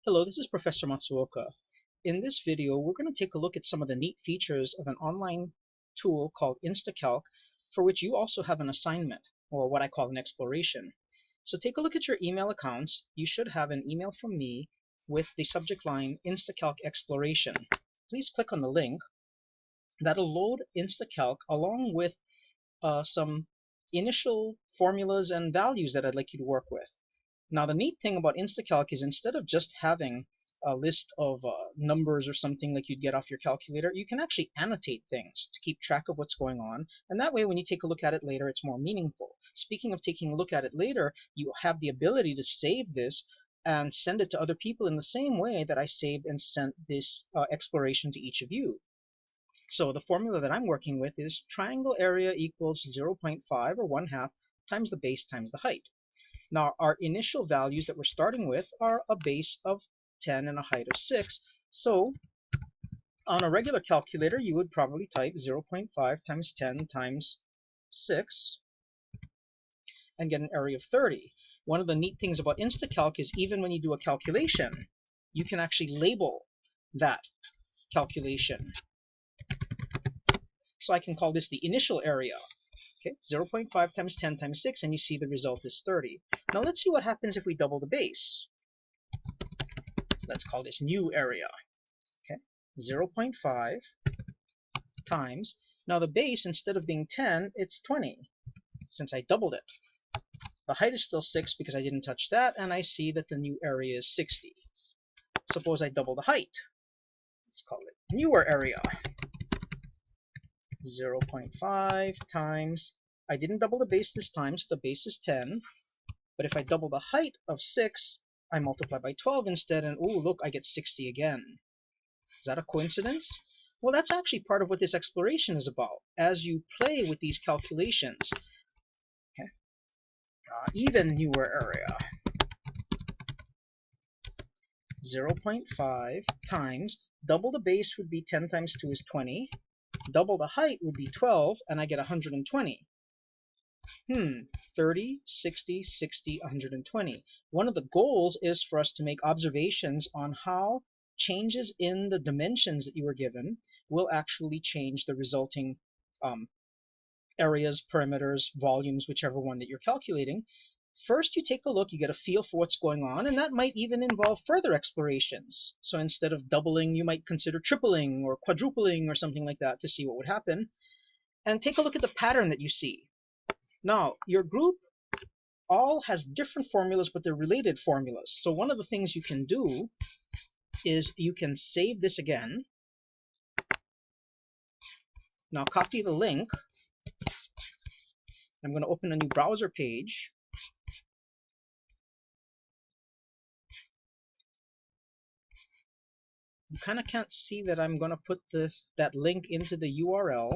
Hello, this is Professor Matsuoka. In this video, we're going to take a look at some of the neat features of an online tool called InstaCalc, for which you also have an assignment, or what I call an exploration. So take a look at your email accounts. You should have an email from me with the subject line InstaCalc Exploration. Please click on the link. That'll load InstaCalc along with some initial formulas and values that I'd like you to work with. Now, the neat thing about InstaCalc is instead of just having a list of numbers or something like you'd get off your calculator, you can actually annotate things to keep track of what's going on. And that way, when you take a look at it later, it's more meaningful. Speaking of taking a look at it later, you have the ability to save this and send it to other people in the same way that I saved and sent this exploration to each of you. So the formula that I'm working with is triangle area equals 0.5 or 1/2 times the base times the height. Now our initial values that we're starting with are a base of 10 and a height of 6. So on a regular calculator, you would probably type 0.5 times 10 times 6 and get an area of 30. One of the neat things about InstaCalc is even when you do a calculation, you can actually label that calculation. So I can call this the initial area. Okay, 0.5 times 10 times 6, and you see the result is 30. Now let's see what happens if we double the base. Let's call this new area. Okay, 0.5 times, now the base, instead of being 10, it's 20, since I doubled it. The height is still 6 because I didn't touch that, and I see that the new area is 60. Suppose I double the height. Let's call it newer area. 0.5 times, I didn't double the base this time, so the base is 10. But if I double the height of 6, I multiply by 12 instead, and oh, look, I get 60 again. Is that a coincidence? Well, that's actually part of what this exploration is about. As you play with these calculations, okay, even newer area, 0.5 times, double the base would be 10 times 2 is 20. Double the height would be 12, and I get 120. 30, 60, 60, 120. One of the goals is for us to make observations on how changes in the dimensions that you were given will actually change the resulting areas, perimeters, volumes, whichever one that you're calculating. First, you take a look, you get a feel for what's going on, and that might even involve further explorations. So instead of doubling, you might consider tripling or quadrupling or something like that to see what would happen. And take a look at the pattern that you see. Now, your group all has different formulas, but they're related formulas. So one of the things you can do is you can save this again. Now copy the link. I'm going to open a new browser page. You kind of can't see that I'm going to put that link into the URL.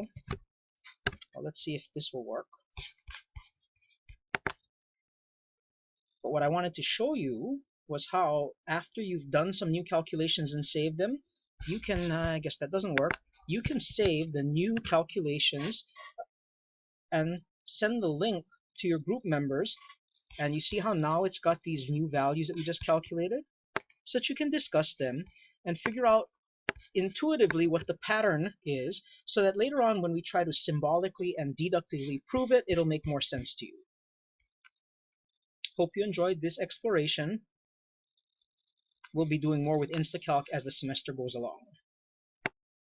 Well, let's see if this will work. But what I wanted to show you was how, after you've done some new calculations and saved them, you can, I guess that doesn't work, you can save the new calculations and send the link to your group members. And you see how now it's got these new values that we just calculated? So that you can discuss them and figure out intuitively what the pattern is, so that later on when we try to symbolically and deductively prove it, it'll make more sense to you. Hope you enjoyed this exploration. We'll be doing more with InstaCalc as the semester goes along.